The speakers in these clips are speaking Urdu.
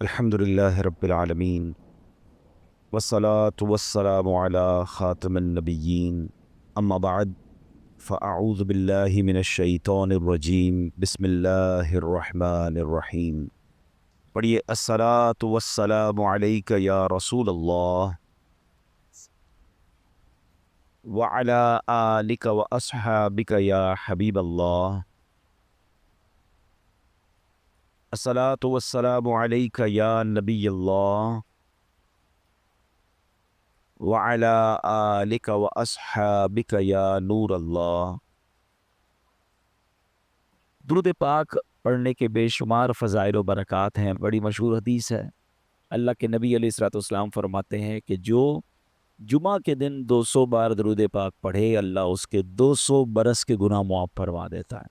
الحمد لله رب العالمين والصلاة والسلام على خاتم النبيين أما بعد فأعوذ بالله من الشيطان الرجيم بسم الله الرحمن الرحيم پڑھیے الصلاة والسلام عليك يا رسول الله وعلى آلك وأصحابك يا حبيب الله الصلاة والسلام عليك يا نبي الله وعلى آلك وأصحابك يا نور اللہ۔ درود پاک پڑھنے کے بے شمار فضائل و برکات ہیں۔ بڑی مشہور حدیث ہے، اللہ کے نبی علیہ الصلوۃ والسلام فرماتے ہیں کہ جو جمعہ کے دن 200 بار درود پاک پڑھے، اللہ اس کے 200 برس کے گناہ معاف فرما دیتا ہے۔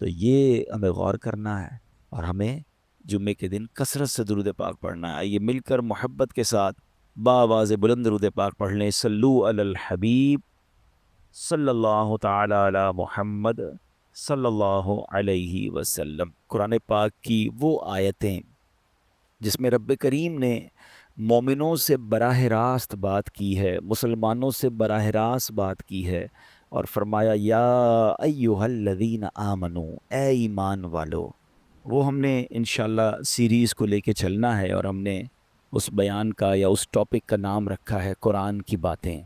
تو یہ ہمیں غور کرنا ہے اور ہمیں جمعے کے دن کثرت سے درود پاک پڑھنا ہے۔ یہ مل کر محبت کے ساتھ باواز بلند درود پاک پڑھ لیں۔ صلو علی الحبیب صلی اللہ تعالی علی محمد صلی اللہ علیہ وسلم۔ قرآن پاک کی وہ آیتیں جس میں رب کریم نے مومنوں سے براہ راست بات کی ہے، مسلمانوں سے براہ راست بات کی ہے اور فرمایا یا ایہا الذین آمنو، اے ایمان والو۔ وہ ہم نے انشاءاللہ سیریز کو لے کے چلنا ہے اور ہم نے اس بیان کا یا اس ٹاپک کا نام رکھا ہے قرآن کی باتیں۔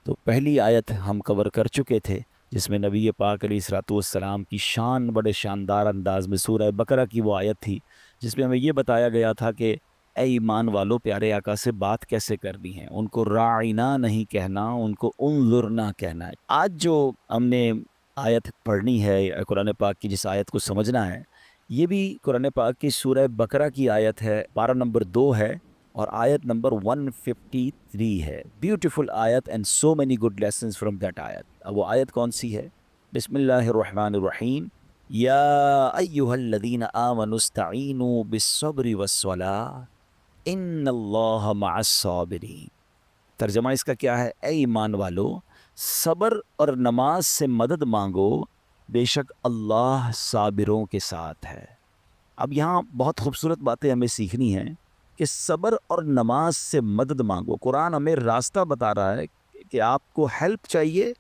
تو پہلی آیت ہم کور کر چکے تھے جس میں نبی پاک علیہ الصلوۃ والسلام کی شان بڑے شاندار انداز میں، سورہ بقرہ کی وہ آیت تھی جس میں ہمیں یہ بتایا گیا تھا کہ اے ایمان والو، پیارے آقا سے بات کیسے کرنی ہے، ان کو راعینا نہیں کہنا، ان کو انظرنا کہنا ہے۔ آج جو ہم نے آیت پڑھنی ہے قرآن پاک کی، جس آیت کو سمجھنا ہے، یہ بھی قرآن پاک کی سورہ بقرہ کی آیت ہے، پارہ نمبر 2 ہے اور آیت نمبر 153 ہے۔ بیوٹیفل آیت and so many good lessons from that آیت۔ اب وہ آیت کون سی ہے؟ بسم اللہ الرحمن الرحیم۔ یا ایہا الذین آمنوا استعینوا بالصبر والصلاۃ ان اللہ مع الصابرین۔ ترجمہ اس کا کیا ہے؟ اے ایمان والو، صبر اور نماز سے مدد مانگو، بے شک اللہ صابروں کے ساتھ ہے۔ اب یہاں بہت خوبصورت باتیں ہمیں سیکھنی ہیں کہ صبر اور نماز سے مدد مانگو۔ قرآن ہمیں راستہ بتا رہا ہے کہ آپ کو ہیلپ چاہیے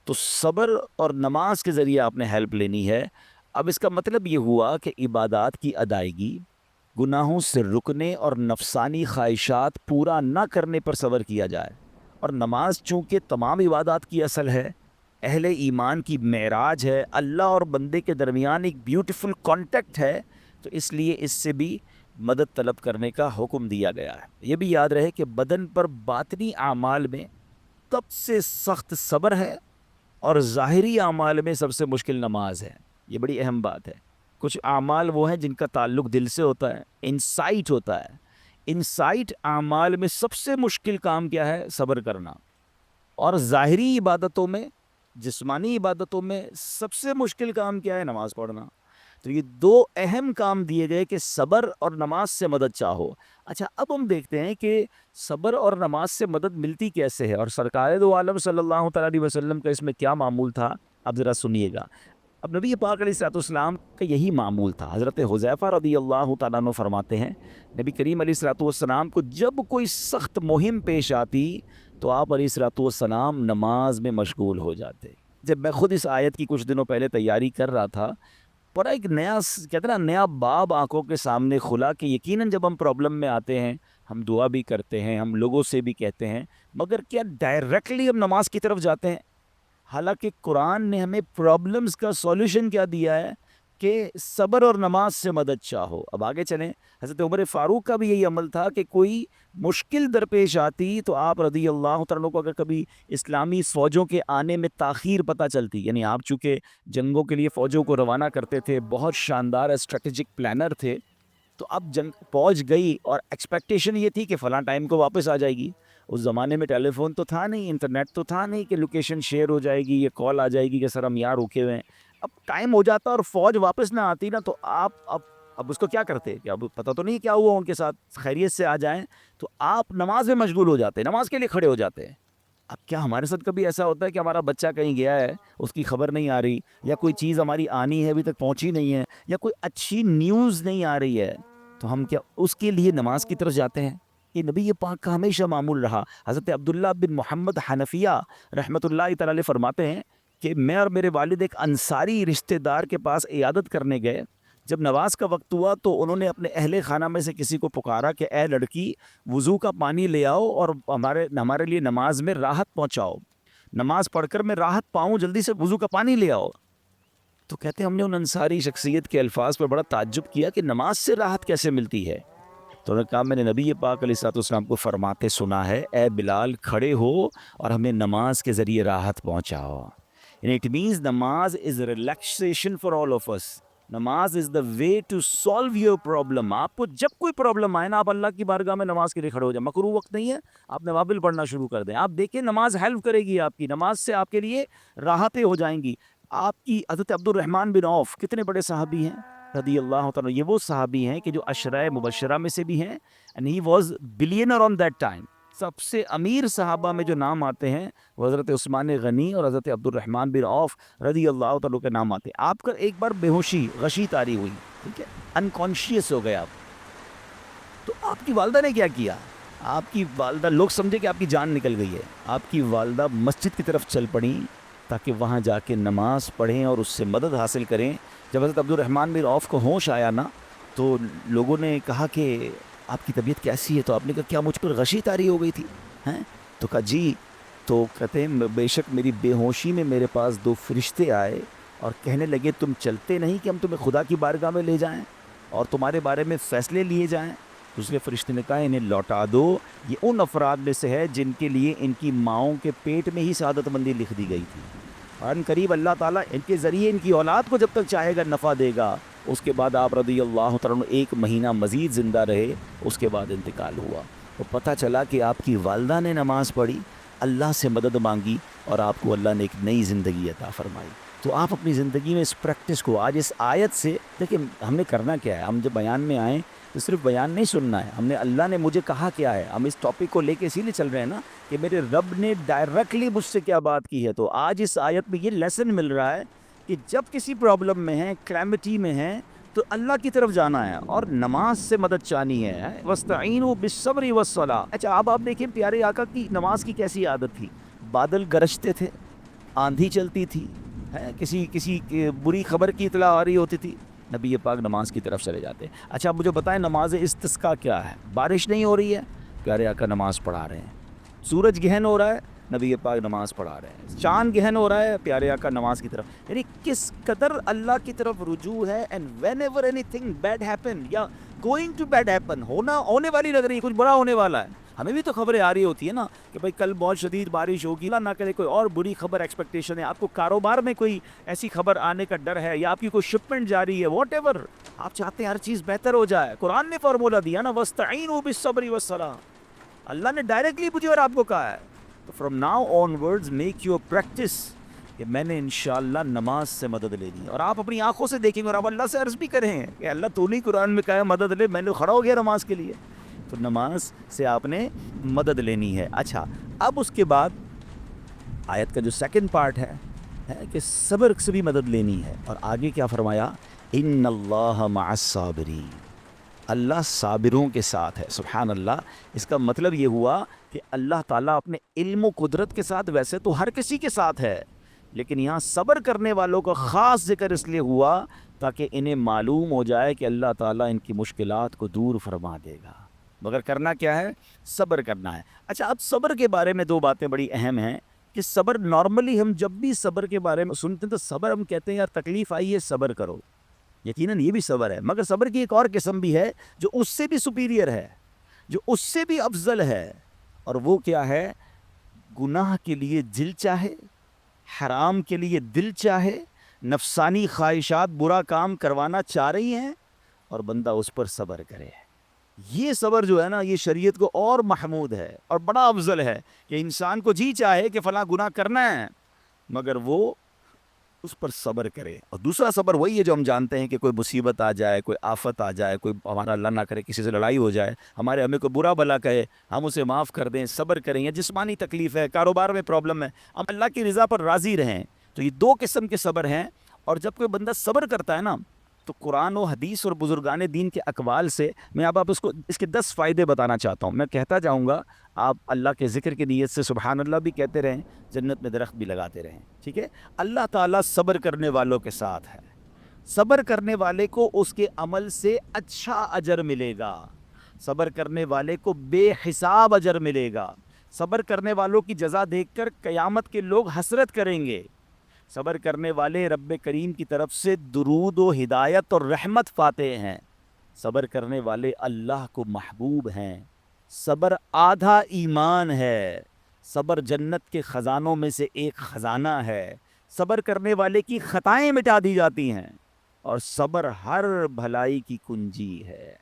تو صبر اور نماز کے ذریعے آپ نے ہیلپ لینی ہے۔ اب اس کا مطلب یہ ہوا کہ عبادات کی ادائیگی، گناہوں سے رکنے اور نفسانی خواہشات پورا نہ کرنے پر صبر کیا جائے۔ اور نماز چونکہ تمام عبادات کی اصل ہے، اہل ایمان کی معراج ہے، اللہ اور بندے کے درمیان ایک بیوٹیفل کانٹیکٹ ہے، تو اس لیے اس سے بھی مدد طلب کرنے کا حکم دیا گیا ہے۔ یہ بھی یاد رہے کہ بدن پر باطنی اعمال میں سب سے سخت صبر ہے اور ظاہری اعمال میں سب سے مشکل نماز ہے۔ یہ بڑی اہم بات ہے۔ کچھ اعمال وہ ہیں جن کا تعلق دل سے ہوتا ہے، انسائٹ ہوتا ہے۔ انسائٹ اعمال میں سب سے مشکل کام کیا ہے؟ صبر کرنا۔ اور ظاہری عبادتوں میں، جسمانی عبادتوں میں سب سے مشکل کام کیا ہے؟ نماز پڑھنا۔ تو یہ دو اہم کام دیے گئے کہ صبر اور نماز سے مدد چاہو۔ اچھا، اب ہم دیکھتے ہیں کہ صبر اور نماز سے مدد ملتی کیسے ہے اور سرکار دو عالم صلی اللہ تعالیٰ علیہ وسلم کا اس میں کیا معمول تھا، اب ذرا سنیے گا۔ اب نبی پاک علیہ الصلوۃ والسلام کا یہی معمول تھا۔ حضرت حذیفہ رضی اللہ تعالیٰ عنہ فرماتے ہیں نبی کریم علیہ الصلوۃ والسلام کو جب کوئی سخت مہم پیش آتی تو آپ علیہ الصلوۃ والسلام نماز میں مشغول ہو جاتے۔ جب میں خود اس آیت کی کچھ دنوں پہلے تیاری کر رہا تھا، بڑا ایک نیا کہتے ہیں نا نیا باب آنکھوں کے سامنے کھلا کہ یقیناً جب ہم پرابلم میں آتے ہیں، ہم دعا بھی کرتے ہیں، ہم لوگوں سے بھی کہتے ہیں، مگر کیا ڈائریکٹلی ہم نماز کی طرف جاتے ہیں؟ حالانکہ قرآن نے ہمیں پرابلمز کا سولوشن کیا دیا ہے کہ صبر اور نماز سے مدد چاہو۔ اب آگے چلیں، حضرت عمر فاروق کا بھی یہی عمل تھا کہ کوئی مشکل درپیش آتی تو آپ رضی اللہ تعالیٰ کو اگر کبھی اسلامی فوجوں کے آنے میں تاخیر پتہ چلتی، یعنی آپ چونکہ جنگوں کے لیے فوجوں کو روانہ کرتے تھے، بہت شاندار اسٹریٹجک پلانر تھے، تو اب جنگ پہنچ گئی اور ایکسپیکٹیشن یہ تھی کہ فلاں ٹائم کو واپس آ جائے گی۔ اس زمانے میں ٹیلی فون تو تھا نہیں، انٹرنیٹ تو تھا نہیں کہ لوکیشن شیئر ہو جائے گی، یہ کال آ جائے گی کہ سر ہم یہاں رکے ہوئے ہیں۔ اب ٹائم ہو جاتا اور فوج واپس نہ آتی نا، تو آپ اب اس کو کیا کرتے کہ اب پتہ تو نہیں کیا ہوا ان کے ساتھ، خیریت سے آ جائیں، تو آپ نماز میں مشغول ہو جاتے، نماز کے لیے کھڑے ہو جاتے ہیں۔ اب کیا ہمارے ساتھ کبھی ایسا ہوتا ہے کہ ہمارا بچہ کہیں گیا ہے، اس کی خبر نہیں آ رہی، یا کوئی چیز ہماری آنی ہے ابھی تک پہنچی نہیں ہے، یا کوئی اچھی نیوز نہیں آ رہی ہے، تو ہم کیا اس کے لیے نماز کی طرف جاتے ہیں؟ یہ نبی پاک کا ہمیشہ معمول رہا. حضرت عبداللہ بن محمد حنفیہ رحمۃ اللہ تعالی علیہ فرماتے ہیں کہ میں اور میرے والد ایک انصاری رشتہ دار کے پاس عیادت کرنے گئے. جب نماز کا وقت ہوا تو انہوں نے اپنے اہل خانہ میں سے کسی کو پکارا کہ اے لڑکی وضو کا پانی لے آؤ اور ہمارے لیے نماز میں راحت پہنچاؤ. نماز پڑھ کر میں راحت پاؤں، جلدی سے وضو کا پانی لے آؤ. تو کہتے ہیں ہم نے ان انصاری شخصیت کے الفاظ پر بڑا تعجب کیا کہ نماز سے راحت کیسے ملتی ہے. تو انہوں نے کہا میں نے نبی پاک علیہ الصلوۃ والسلام کو فرماتے سنا ہے اے بلال کھڑے ہو اور ہمیں نماز کے ذریعے راحت پہنچاؤ. And it means نماز is relaxation for all of us. نماز is the way to solve your problem. آپ کو جب کوئی پرابلم آئے نا آپ اللہ کی بارگاہ میں نماز کے لیے کھڑے ہو جائیں. مکروہ وقت نہیں ہے، آپ نوافل پڑھنا شروع کر دیں. آپ دیکھیں نماز ہیلپ کرے گی آپ کی، نماز سے آپ کے لیے راحتیں ہو جائیں گی. آپ کی حضرت عبد الرحمن بن عوف کتنے بڑے صحابی ہیں رضی اللہ تعالیٰ. یہ وہ صحابی ہیں کہ جو عشرۂ مبشرہ میں سے بھی ہیں. And he was billionaire on that time. سب سے امیر صحابہ میں جو نام آتے ہیں وہ حضرت عثمان غنی اور حضرت عبد الرحمن بن عوف رضی اللہ تعالیٰ کے نام آتے ہیں. آپ کا ایک بار بے ہوشی غشی طاری ہوئی، ٹھیک ہے، انکانشیس ہو گئے آپ. تو آپ کی والدہ نے کیا کیا؟ آپ کی والدہ، لوگ سمجھے کہ آپ کی جان نکل گئی ہے، آپ کی والدہ مسجد کی طرف چل پڑیں تاکہ وہاں جا کے نماز پڑھیں اور اس سے مدد حاصل کریں. جب حضرت عبد الرحمن بن عوف کو ہوش آیا نا تو لوگوں نے کہا کہ آپ کی طبیعت کیسی ہے؟ تو آپ نے کہا کیا مجھ پر غشی طاری ہو گئی تھی ہیں؟ تو کہا جی. تو کہتے ہیں بے شک میری بے ہوشی میں میرے پاس دو فرشتے آئے اور کہنے لگے تم چلتے نہیں کہ ہم تمہیں خدا کی بارگاہ میں لے جائیں اور تمہارے بارے میں فیصلے لیے جائیں. دوسرے فرشتے نے کہا انہیں لوٹا دو، یہ ان افراد میں سے ہے جن کے لیے ان کی ماؤں کے پیٹ میں ہی سعادت مندی لکھ دی گئی تھی. اور ان قریب اللہ تعالیٰ ان کے ذریعے ان کی اولاد کو جب تک چاہے گا نفع دے گا. اس کے بعد آپ رضی اللہ تعالیٰ ایک مہینہ مزید زندہ رہے، اس کے بعد انتقال ہوا. تو پتہ چلا کہ آپ کی والدہ نے نماز پڑھی، اللہ سے مدد مانگی اور آپ کو اللہ نے ایک نئی زندگی عطا فرمائی. تو آپ اپنی زندگی میں اس پریکٹس کو آج اس آیت سے دیکھیں. ہم نے کرنا کیا ہے؟ ہم جب بیان میں آئیں تو صرف بیان نہیں سننا ہے، ہم نے اللہ نے مجھے کہا کیا ہے. ہم اس ٹاپک کو لے کے اسی لیے چل رہے ہیں نا کہ میرے رب نے ڈائریکٹلی مجھ سے کیا بات کی ہے. تو آج اس آیت میں یہ لیسن مل رہا ہے کہ جب کسی پرابلم میں ہیں، کلیمٹی میں ہیں، تو اللہ کی طرف جانا ہے اور نماز سے مدد چاہنی ہے. وَاسْتَعِينُوا بِالصَّبْرِ وَالصَّلَاةِ. اچھا اب آپ دیکھیں پیارے آقا کی نماز کی کیسی عادت تھی. بادل گرجتے تھے، آندھی چلتی تھی، کسی بری خبر کی اطلاع آ رہی ہوتی تھی، نبی پاک نماز کی طرف چلے جاتے. اچھا مجھے بتائیں نماز استسقاء کیا ہے؟ بارش نہیں ہو رہی ہے، پیارے آقا نماز پڑھا رہے ہیں. سورج گہن ہو رہا ہے، نبی پاک نماز پڑھا رہے ہیں. چاند گہن ہو رہا ہے، پیارے آقا نماز کی طرف. یعنی کس قدر اللہ کی طرف رجوع ہے. And whenever anything bad happen یا گوئنگ ٹو بیڈ ہیپن، ہونے والی لگ رہی ہے، کچھ بڑا ہونے والا ہے. ہمیں بھی تو خبریں آ رہی ہوتی ہیں نا کہ بھائی کل بہت شدید بارش ہوگی، اللہ نہ کرے کوئی اور بری خبر ایکسپیکٹیشن ہے. آپ کو کاروبار میں کوئی ایسی خبر آنے کا ڈر ہے یا آپ کی کوئی شپمنٹ جاری ہے، واٹ ایور آپ چاہتے ہیں ہر چیز بہتر ہو جائے. قرآن نے فارمولہ دیا نا وَاسْتَعِينُوا بِالصَّبْرِ وَالصَّلَاةِ. اللہ نے ڈائریکٹلی مجھے اور آپ کو کہا ہے. تو from now on words make your practice کہ میں نے انشاءاللہ نماز سے مدد لینی ہے. اور آپ اپنی آنکھوں سے دیکھیں گے اور آپ اللہ سے عرض بھی کریں کہ اللہ تو نہیں قرآن میں کہا ہے مدد لے، میں نے کھڑا ہو گیا نماز کے لیے. تو نماز سے آپ نے مدد لینی ہے. اچھا اب اس کے بعد آیت کا جو سیکنڈ پارٹ ہے کہ صبر سے بھی مدد لینی ہے. اور آگے کیا فرمایا؟ ان اللہ مع الصابرین. اللہ صابروں کے ساتھ ہے. سبحان اللہ. اس کا مطلب یہ ہوا کہ اللہ تعالیٰ اپنے علم و قدرت کے ساتھ ویسے تو ہر کسی کے ساتھ ہے، لیکن یہاں صبر کرنے والوں کا خاص ذکر اس لیے ہوا تاکہ انہیں معلوم ہو جائے کہ اللہ تعالیٰ ان کی مشکلات کو دور فرما دے گا. مگر کرنا کیا ہے؟ صبر کرنا ہے. اچھا اب صبر کے بارے میں دو باتیں بڑی اہم ہیں کہ صبر نارملی ہم جب بھی صبر کے بارے میں سنتے ہیں تو صبر ہم کہتے ہیں یار تکلیف آئی ہے صبر کرو. یقیناً یہ بھی صبر ہے، مگر صبر کی ایک اور قسم بھی ہے جو اس سے بھی سپیریئر ہے، جو اس سے بھی افضل ہے. اور وہ کیا ہے؟ گناہ کے لیے دل چاہے، حرام کے لیے دل چاہے، نفسانی خواہشات برا کام کروانا چاہ رہی ہیں اور بندہ اس پر صبر کرے. یہ صبر جو ہے نا یہ شریعت کو اور محمود ہے اور بڑا افضل ہے کہ انسان کو جی چاہے کہ فلاں گناہ کرنا ہے مگر وہ اس پر صبر کرے. اور دوسرا صبر وہی ہے جو ہم جانتے ہیں کہ کوئی مصیبت آ جائے، کوئی آفت آ جائے، کوئی ہمارا اللہ نہ کرے کسی سے لڑائی ہو جائے، ہمیں کوئی برا بلا کہے، ہم اسے معاف کر دیں، صبر کریں. یا جسمانی تکلیف ہے، کاروبار میں پرابلم ہے، ہم اللہ کی رضا پر راضی رہیں. تو یہ دو قسم کے صبر ہیں. اور جب کوئی بندہ صبر کرتا ہے نا تو قرآن و حدیث اور بزرگان دین کے اقوال سے میں اب آپ اس کے 10 فائدے بتانا چاہتا ہوں. میں کہتا جاؤں گا, آپ اللہ کے ذکر کی نیت سے سبحان اللہ بھی کہتے رہیں, جنت میں درخت بھی لگاتے رہیں. ٹھیک ہے. اللہ تعالیٰ صبر کرنے والوں کے ساتھ ہے. صبر کرنے والے کو اس کے عمل سے اچھا اجر ملے گا. صبر کرنے والے کو بے حساب اجر ملے گا. صبر کرنے والوں کی جزا دیکھ کر قیامت کے لوگ حسرت کریں گے. صبر کرنے والے رب کریم کی طرف سے درود و ہدایت اور رحمت پاتے ہیں. صبر کرنے والے اللہ کو محبوب ہیں. صبر آدھا ایمان ہے. صبر جنت کے خزانوں میں سے ایک خزانہ ہے. صبر کرنے والے کی خطائیں مٹا دی جاتی ہیں, اور صبر ہر بھلائی کی کنجی ہے.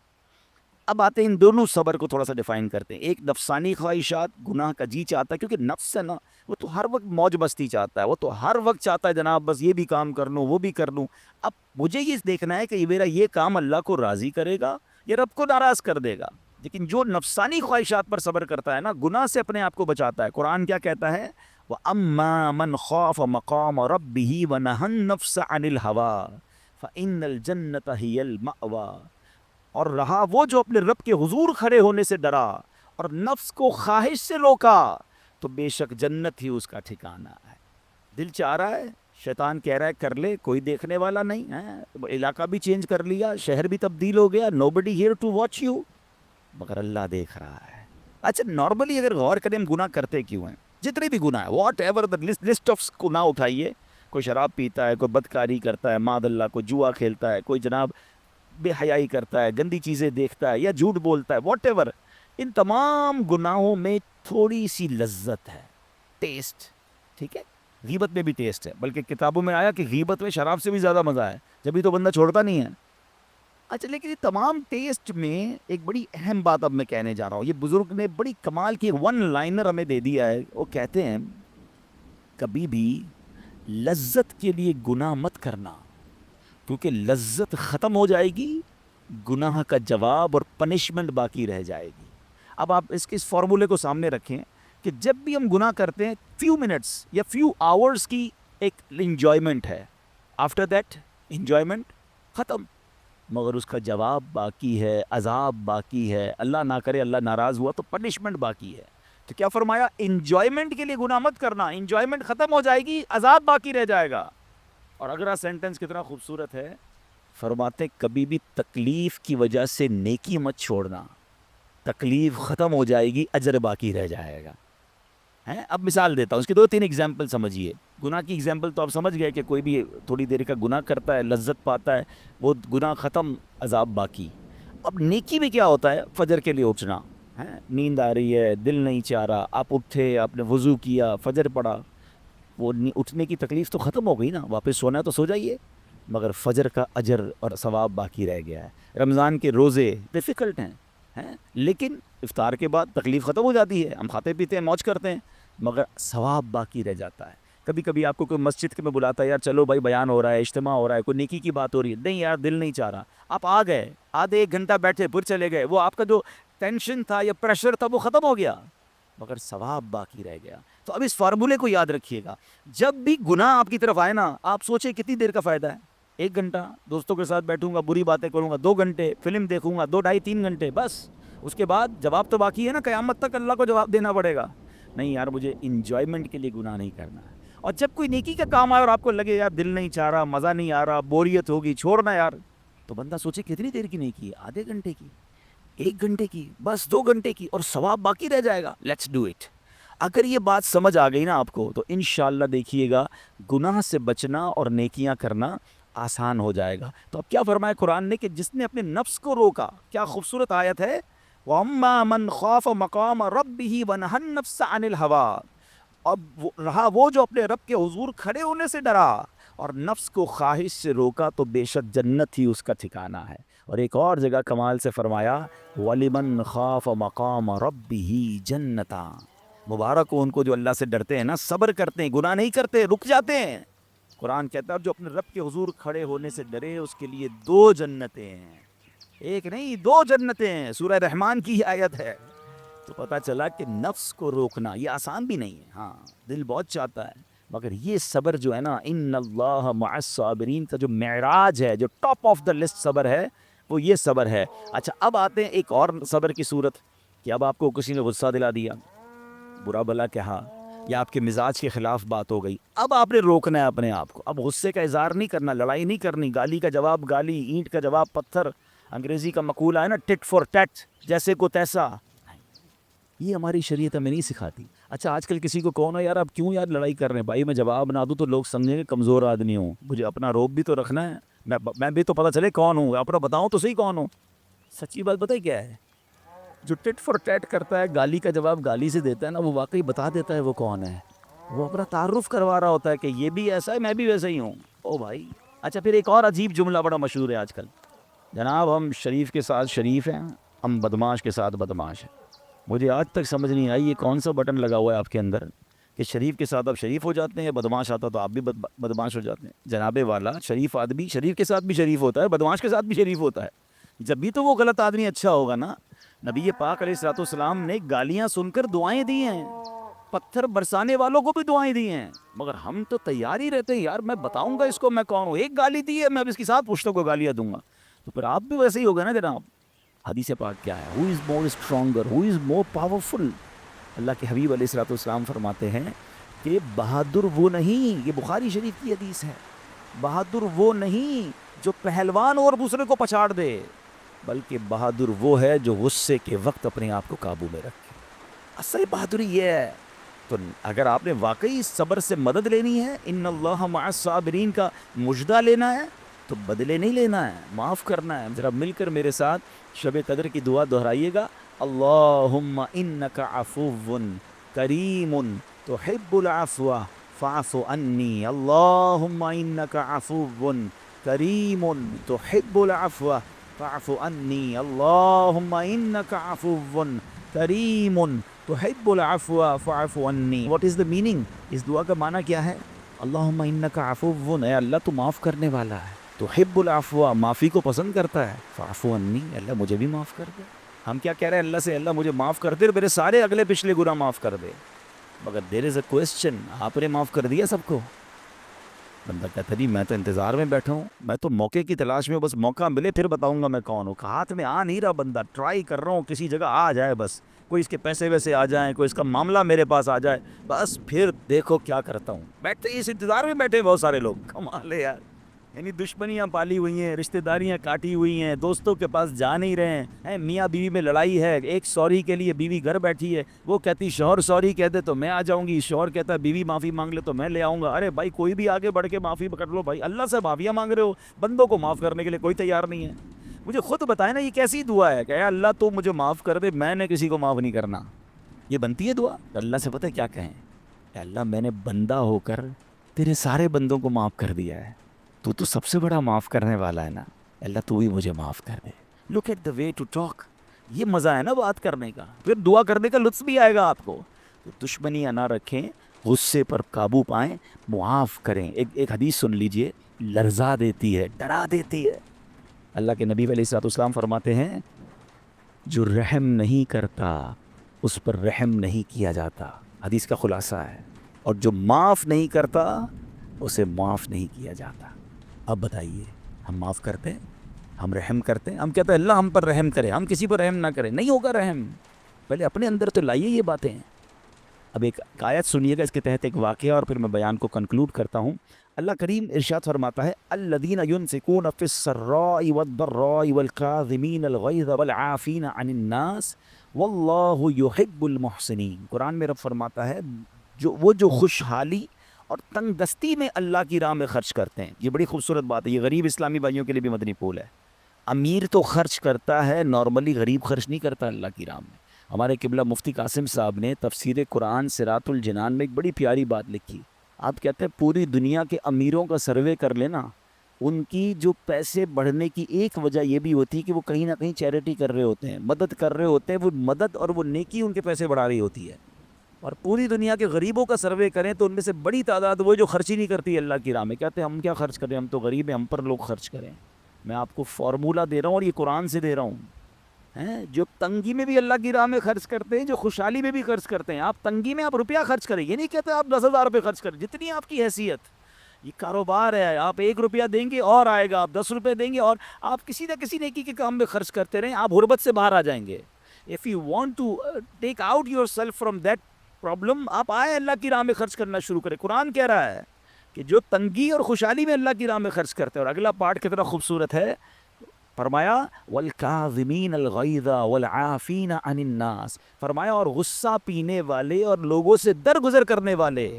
اب آتے ہیں ان دونوں صبر کو تھوڑا سا ڈیفائن کرتے ہیں. ایک نفسانی خواہشات, گناہ کا جی چاہتا ہے, کیونکہ نفس ہے نا, وہ تو ہر وقت موج مستی چاہتا ہے. وہ تو ہر وقت چاہتا ہے جناب بس یہ بھی کام کر لوں, وہ بھی کر لوں. اب مجھے یہ دیکھنا ہے کہ میرا یہ کام اللہ کو راضی کرے گا یا رب کو ناراض کر دے گا. لیکن جو نفسانی خواہشات پر صبر کرتا ہے نا, گناہ سے اپنے آپ کو بچاتا ہے. قرآن کیا کہتا ہے؟ وَأَمَّا مَنْ خَافَ مَقَامَ رَبِّهِ وَنَهَى النَّفْسَ عَنِ الْهَوَىٰ فَإِنَّ الْجَنَّةَ هِيَ الْمَأْوَىٰ. اور رہا وہ جو اپنے رب کے حضور کھڑے ہونے سے ڈرا اور نفس کو خواہش سے روکا, تو بے شک جنت ہی اس کا ٹھکانہ ہے. دل چاہ رہا ہے, شیطان کہہ رہا ہے کر لے, کوئی دیکھنے والا نہیں ہے, علاقہ بھی چینج کر لیا, شہر بھی تبدیل ہو گیا, nobody here to watch you, مگر اللہ دیکھ رہا ہے. اچھا نارملی اگر غور کریں ہم گناہ کرتے کیوں ہیں؟ جتنے بھی گناہ ہیں, what ever the list of گناہ اٹھائیے. کوئی شراب پیتا ہے, کوئی بدکاری کرتا ہے, معاذ اللہ کوئی جوا کھیلتا ہے, کوئی جناب بے حیائی کرتا ہے, گندی چیزیں دیکھتا ہے یا جھوٹ بولتا ہے, واٹ ایور. ان تمام گناہوں میں تھوڑی سی لذت ہے, ٹیسٹ. ٹھیک ہے, غیبت میں بھی ٹیسٹ ہے, بلکہ کتابوں میں آیا کہ غیبت میں شراب سے بھی زیادہ مزہ ہے, جبھی تو بندہ چھوڑتا نہیں ہے. اچھا لیکن یہ تمام ٹیسٹ میں ایک بڑی اہم بات اب میں کہنے جا رہا ہوں. یہ بزرگ نے بڑی کمال کی ون لائنر ہمیں دے دیا ہے. وہ کہتے ہیں کبھی بھی لذت کے لیے گناہ مت کرنا, کیونکہ لذت ختم ہو جائے گی, گناہ کا جواب اور پنشمنٹ باقی رہ جائے گی. اب آپ اس فارمولے کو سامنے رکھیں کہ جب بھی ہم گناہ کرتے ہیں فیو منٹس یا فیو آورز کی ایک انجوائمنٹ ہے, آفٹر دیٹ انجوائمنٹ ختم, مگر اس کا جواب باقی ہے, عذاب باقی ہے, اللہ نہ کرے اللہ ناراض ہوا تو پنشمنٹ باقی ہے. تو کیا فرمایا؟ انجوائمنٹ کے لیے گناہ مت کرنا, انجوائمنٹ ختم ہو جائے گی, عذاب باقی رہ جائے گا. اور اگلا سینٹنس کتنا خوبصورت ہے, فرماتے کبھی بھی تکلیف کی وجہ سے نیکی مت چھوڑنا, تکلیف ختم ہو جائے گی, اجر باقی رہ جائے گا. اب مثال دیتا ہوں, اس کے 2-3 ایگزامپل سمجھیے. گناہ کی ایگزامپل تو آپ سمجھ گئے کہ کوئی بھی تھوڑی دیر کا گناہ کرتا ہے, لذت پاتا ہے, وہ گناہ ختم, عذاب باقی. اب نیکی میں کیا ہوتا ہے؟ فجر کے لیے اٹھنا, نیند آ رہی ہے, دل نہیں چاہ رہا, آپ اٹھے, آپ نے وضو کیا, فجر پڑھا, وہ اٹھنے کی تکلیف تو ختم ہو گئی نا, واپس سونا ہے تو سو جائیے, مگر فجر کا اجر اور ثواب باقی رہ گیا ہے. رمضان کے روزے ڈیفیکلٹ ہیں, لیکن افطار کے بعد تکلیف ختم ہو جاتی ہے, ہم کھاتے پیتے ہیں, موج کرتے ہیں, مگر ثواب باقی رہ جاتا ہے. کبھی کبھی آپ کو کوئی مسجد کے میں بلاتا ہے, یار چلو بھائی بیان ہو رہا ہے, اجتماع ہو رہا ہے, کوئی نیکی کی بات ہو رہی ہے, نہیں یار دل نہیں چاہ رہا, آپ آ گئے, آدھے 1 گھنٹہ بیٹھے, پھر چلے گئے, وہ آپ کا جو ٹینشن تھا یا پریشر تھا وہ ختم ہو گیا, مگر ثواب باقی رہ گیا. تو اب اس فارمولے کو یاد رکھیے گا, جب بھی گناہ آپ کی طرف آئے نا, آپ سوچیں کتنی دیر کا فائدہ ہے. 1 گھنٹہ دوستوں کے ساتھ بیٹھوں گا, بری باتیں کروں گا, 2 گھنٹے فلم دیکھوں گا, 2 ڈھائی 3 گھنٹے, بس اس کے بعد جواب تو باقی ہے نا, قیامت تک اللہ کو جواب دینا پڑے گا. نہیں یار مجھے انجوائمنٹ کے لیے گناہ نہیں کرنا ہے. اور جب کوئی نیکی کا کام آئے اور آپ کو لگے یار دل نہیں چاہ رہا, مزہ نہیں آ رہا, بوریت ہوگی, چھوڑنا یار, تو بندہ سوچے کتنی دیر کی نیکی ہے, آدھے گھنٹے کی, 1 گھنٹے کی, بس 2 گھنٹے کی, اور ثواب باقی رہ جائے گا. Let's do it. اگر یہ بات سمجھ آ گئی نا آپ کو, تو انشاءاللہ دیکھیے گا گناہ سے بچنا اور نیکیاں کرنا آسان ہو جائے گا. تو اب کیا فرمایا قرآن نے کہ جس نے اپنے نفس کو روکا, کیا خوبصورت آیت ہے, وَأَمَّا مَنْ خَافَ مَقَامَ رَبِّهِ وَنَهَى النَّفْسَ عَنِ الْهَوَىٰ. اب رہا وہ جو اپنے رب کے حضور کھڑے ہونے سے ڈرا اور نفس کو خواہش سے روکا, تو بے شک جنت ہی اس کا ٹھکانہ ہے. اور ایک اور جگہ کمال سے فرمایا, وَلِمَنْ خَافَ مَقَامَ رَبِّهِ جَنَّتَانِ. مبارک ہو ان کو جو اللہ سے ڈرتے ہیں نا, صبر کرتے ہیں, گناہ نہیں کرتے, رک جاتے ہیں. قرآن کہتا ہے جو اپنے رب کے حضور کھڑے ہونے سے ڈرے, اس کے لیے 2 جنتیں ہیں, 1 نہیں 2 جنتیں ہیں. سورہ رحمان کی آیت ہے. تو پتہ چلا کہ نفس کو روکنا یہ آسان بھی نہیں ہے. ہاں دل بہت چاہتا ہے, مگر یہ صبر جو ہے نا، ان اللہ مع الصابرین کا جو معراج ہے، جو ٹاپ آف دا لسٹ صبر ہے، وہ یہ صبر ہے۔ اچھا اب آتے ہیں ایک اور صبر کی صورت کہ اب آپ کو کسی نے غصہ دلا دیا، برا بھلا کہا، یا آپ کے مزاج کے خلاف بات ہو گئی، اب آپ نے روکنا ہے اپنے آپ کو، اب غصے کا اظہار نہیں کرنا، لڑائی نہیں کرنی، گالی کا جواب گالی، اینٹ کا جواب پتھر، انگریزی کا مقولہ ہے نا ٹٹ فور ٹیٹ، جیسے کو تیسا، یہ ہماری شریعت ہمیں نہیں سکھاتی۔ اچھا آج کل کسی کو کہو نا یار اب کیوں یار لڑائی کر رہے ہیں بھائی، میں جواب نہ دوں تو لوگ سمجھیں گے کمزور آدمی ہوں، مجھے اپنا روب بھی تو رکھنا ہے، میں بھی تو پتہ چلے کون ہوں، اپنا بتاؤں تو صحیح کون ہوں۔ سچی بات بتائی کیا ہے، جو ٹٹ فور ٹیٹ کرتا ہے، گالی کا جواب گالی سے دیتا ہے نا، وہ واقعی بتا دیتا ہے وہ کون ہے، وہ اپنا تعارف کروا رہا ہوتا ہے کہ یہ بھی ایسا ہے، میں بھی ویسا ہی ہوں، او بھائی۔ اچھا پھر ایک اور عجیب جملہ بڑا مشہور ہے آج کل، جناب ہم شریف کے ساتھ شریف ہیں، ہم بدماش کے ساتھ بدماش ہیں۔ مجھے آج تک سمجھ نہیں آئی یہ کون سا بٹن لگا ہوا ہے آپ کے اندر کہ شریف کے ساتھ آپ شریف ہو جاتے ہیں، بدماش آتا تو آپ بھی بدماش ہو جاتے ہیں۔ جناب والا شریف آدمی شریف کے ساتھ بھی شریف ہوتا ہے، بدماش کے ساتھ بھی شریف ہوتا ہے، جب بھی تو وہ غلط آدمی اچھا ہوگا نا۔ نبی پاک علیہ الصلوۃ والسلام نے گالیاں سن کر دعائیں دی ہیں، پتھر برسانے والوں کو بھی دعائیں دی ہیں، مگر ہم تو تیار ہی رہتے ہیں یار میں بتاؤں گا اس کو میں کون ہوں، ایک گالی دی ہے میں اب اس کے ساتھ پشتوں کو گالیاں دوں گا، تو پھر آپ بھی ویسے ہی ہوگا نا جناب۔ حدیث پاک کیا ہے، who is more stronger, who is more powerful؟ اللہ کے حبیب علیہ الصلوۃ والسلام فرماتے ہیں کہ بہادر وہ نہیں، یہ بخاری شریف کی حدیث ہے، بہادر وہ نہیں جو پہلوان اور دوسرے کو پچھاڑ دے، بلکہ بہادر وہ ہے جو غصے کے وقت اپنے آپ کو قابو میں رکھے۔ اصل بہادری یہ ہے۔ تو اگر آپ نے واقعی صبر سے مدد لینی ہے، ان اللہ مع الصابرین کا مجدہ لینا ہے، تو بدلے نہیں لینا ہے، معاف کرنا ہے۔ ذرا مل کر میرے ساتھ شب قدر کی دعا دہرائیے گا، اللہم انک عفو کریم تحب العفو فاعف عنی، اللہم انک عفو کریم تحب العفو فاعف عنی، اللہم انک عفو کریم تحب العفو فاعف عنی۔ What is the meaning? اس دعا کا معنی کیا ہے؟ اللہم انک عفو، اے اللہ تو معاف کرنے والا ہے، تحب العفو معافی کو پسند کرتا ہے، فاعف عنی اللہ مجھے بھی معاف کر دے۔ ہم کیا کہہ رہے ہیں اللہ سے، اللہ مجھے معاف کر دے اور میرے سارے اگلے پچھلے گناہ معاف کر دے، مگر دیر از اے کوسچن، آپ نے معاف کر دیا سب کو؟ بندہ کہتا ہے میں تو انتظار میں بیٹھا ہوں، میں تو موقع کی تلاش میں، بس موقع ملے پھر بتاؤں گا میں کون ہوں، ہاتھ میں آ نہیں رہا بندہ، ٹرائی کر رہا ہوں کسی جگہ آ جائے، بس کوئی اس کے پیسے ویسے آ جائیں، کوئی اس کا معاملہ میرے پاس آ جائے، بس پھر دیکھو کیا کرتا ہوں۔ بیٹھتے اس انتظار میں بیٹھے بہت سارے لوگ، کمال ہے یار، یعنی دشمنیاں پالی ہوئی ہیں، رشتہ داریاں کاٹی ہوئی ہیں، دوستوں کے پاس جا نہیں رہے ہیں، میاں بیوی میں لڑائی ہے، ایک سوری کے لیے بیوی گھر بیٹھی ہے، وہ کہتی شوہر سوری کہہ دے تو میں آ جاؤں گی، شوہر کہتا ہے بیوی معافی مانگ لے تو میں لے آؤں گا۔ ارے بھائی کوئی بھی آگے بڑھ کے معافی کر لو بھائی، اللہ سے معافیاں مانگ رہے ہو، بندوں کو معاف کرنے کے لیے کوئی تیار نہیں ہے۔ مجھے خود بتائیں نا یہ کیسی دعا ہے کہ اے اللہ تو مجھے معاف کر دے، میں نے کسی کو معاف نہیں کرنا، یہ بنتی ہے دعا؟ اللہ سے پتہ کیا کہیں، اے اللہ میں نے بندہ ہو کر تیرے سارے بندوں کو معاف کر دیا ہے، تو سب سے بڑا معاف کرنے والا ہے نا، اللہ تو بھی مجھے معاف کر دے۔ Look at the way to talk, یہ مزہ ہے نا بات کرنے کا، پھر دعا کرنے کا لطف بھی آئے گا آپ کو۔ تو دشمنیاں نہ رکھیں، غصے پر قابو پائیں، معاف کریں۔ ایک حدیث سن لیجئے، لرزا دیتی ہے، ڈرا دیتی ہے۔ اللہ کے نبی علیہ الصلوۃ والسلام فرماتے ہیں جو رحم نہیں کرتا اس پر رحم نہیں کیا جاتا، حدیث کا خلاصہ ہے، اور جو معاف نہیں کرتا اسے معاف نہیں کیا جاتا۔ اب بتائیے ہم معاف کرتے ہیں، ہم رحم کرتے ہیں، ہم کہتے ہیں اللہ ہم پر رحم کرے، ہم کسی پر رحم نہ کریں، نہیں ہوگا رحم، پہلے اپنے اندر تو لائیے یہ باتیں۔ اب ایک آیت سنیے گا، اس کے تحت ایک واقعہ، اور پھر میں بیان کو کنکلوڈ کرتا ہوں۔ اللہ کریم ارشاد فرماتا ہے الذین ينفقون فی السراء والضراء والکاظمین الغیظ والعافین عن الناس واللہ یحب المحسنین۔ قرآن میں رب فرماتا ہے وہ جو خوشحالی اور تنگ دستی میں اللہ کی راہ میں خرچ کرتے ہیں۔ یہ بڑی خوبصورت بات ہے، یہ غریب اسلامی بھائیوں کے لیے بھی مدنی پھول ہے۔ امیر تو خرچ کرتا ہے نارملی، غریب خرچ نہیں کرتا اللہ کی راہ میں۔ ہمارے قبلہ مفتی قاسم صاحب نے تفسیر قرآن صراط الجنان میں ایک بڑی پیاری بات لکھی۔ آپ کہتے ہیں پوری دنیا کے امیروں کا سروے کر لینا، ان کی جو پیسے بڑھنے کی ایک وجہ یہ بھی ہوتی ہے کہ وہ کہیں نہ کہیں چیریٹی کر رہے ہوتے ہیں، مدد کر رہے ہوتے ہیں، وہ مدد اور وہ نیکی ان کے پیسے بڑھا رہی ہوتی ہے۔ اور پوری دنیا کے غریبوں کا سروے کریں تو ان میں سے بڑی تعداد وہ جو خرچ ہی نہیں کرتی اللہ کی راہ میں، کہتے ہیں ہم کیا خرچ کریں، ہم تو غریب ہیں، ہم پر لوگ خرچ کریں۔ میں آپ کو فارمولہ دے رہا ہوں اور یہ قرآن سے دے رہا ہوں، ہیں جو تنگی میں بھی اللہ کی راہ میں خرچ کرتے ہیں، جو خوشحالی میں بھی خرچ کرتے ہیں. آپ تنگی میں آپ روپیہ خرچ کریں، یہ نہیں کہتے آپ 10,000 روپے خرچ کریں، جتنی آپ کی حیثیت. یہ کاروبار ہے، آپ 1 روپیہ دیں گے اور آئے گا، آپ 10 روپے دیں گے اور آپ کسی نہ کسی نیکی کے کام میں خرچ کرتے رہیں، آپ غربت سے باہر آ جائیں گے. If you want to take out yourself from that problem, آپ آئے اللہ کی راہ میں خرچ کرنا شروع کریں. قرآن کہہ رہا ہے کہ جو تنگی اور خوشحالی میں اللہ کی راہ میں خرچ کرتے ہیں. اور اگلا پارٹ کتنا خوبصورت ہے، فرمایا والکاظمین الغیظ والعافین عن الناس، فرمایا اور غصہ پینے والے اور لوگوں سے درگزر کرنے والے.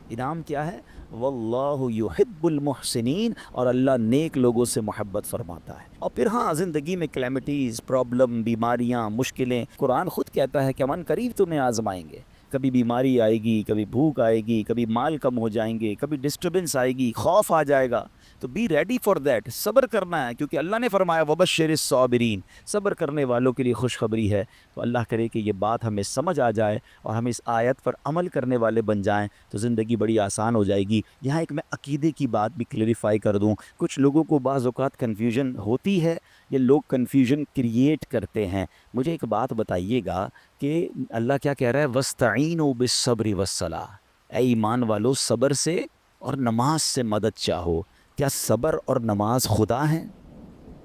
انعام کیا ہے؟ واللہ یحب المحسنین، اور اللہ نیک لوگوں سے محبت فرماتا ہے. اور پھر ہاں زندگی میں کلیمٹیز، پرابلم، بیماریاں، مشکلیں، قرآن خود کہتا ہے کہ ہم قریب تمہیں آزمائیں گے. کبھی بیماری آئے گی، کبھی بھوک آئے گی، کبھی مال کم ہو جائیں گے، کبھی ڈسٹربنس آئے گی، خوف آ جائے گا. تو بی ریڈی فار دیٹ، صبر کرنا ہے، کیونکہ اللہ نے فرمایا وبشر الصابرین، صبر کرنے والوں کے لیے خوشخبری ہے. تو اللہ کرے کہ یہ بات ہمیں سمجھ آ جائے اور ہم اس آیت پر عمل کرنے والے بن جائیں تو زندگی بڑی آسان ہو جائے گی. یہاں ایک میں عقیدے کی بات بھی کلیریفائی کر دوں. کچھ لوگوں کو بعض اوقات کنفیوژن ہوتی ہے، یہ لوگ کنفیوژن کریٹ کرتے ہیں. مجھے ایک بات بتائیے گا کہ اللہ کیا کہہ رہا ہے؟ وَاسْتَعِينُوا بِالصَّبْرِ وَالصَّلَاةِ، اے ایمان والو صبر سے اور نماز سے مدد چاہو. کیا صبر اور نماز خدا ہیں؟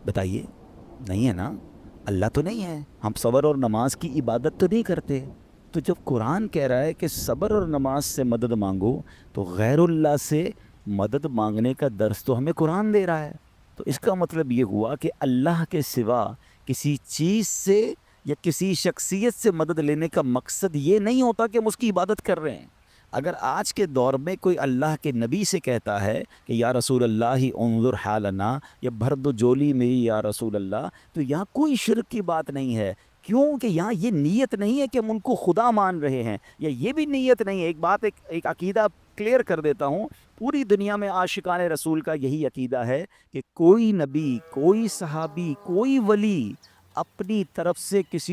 بتائیے. نہیں ہے نا، اللہ تو نہیں ہے. ہم صبر اور نماز کی عبادت تو نہیں کرتے. تو جب قرآن کہہ رہا ہے کہ صبر اور نماز سے مدد مانگو، تو غیر اللہ سے مدد مانگنے کا درس تو ہمیں قرآن دے رہا ہے. تو اس کا مطلب یہ ہوا کہ اللہ کے سوا کسی چیز سے یا کسی شخصیت سے مدد لینے کا مقصد یہ نہیں ہوتا کہ ہم اس کی عبادت کر رہے ہیں. اگر آج کے دور میں کوئی اللہ کے نبی سے کہتا ہے کہ یا رسول اللہ انظر حالنا، یا بھر دو جولی میری یا رسول اللہ، تو یہاں کوئی شرک کی بات نہیں ہے. کیوں کہ یہاں یہ نیت نہیں ہے کہ ہم ان کو خدا مان رہے ہیں، یا یہ بھی نیت نہیں ہے. ایک عقیدہ کلیئر کر دیتا ہوں. پوری دنیا میں عاشقان رسول کا یہی عقیدہ ہے کہ کوئی نبی، کوئی صحابی، کوئی ولی اپنی طرف سے کسی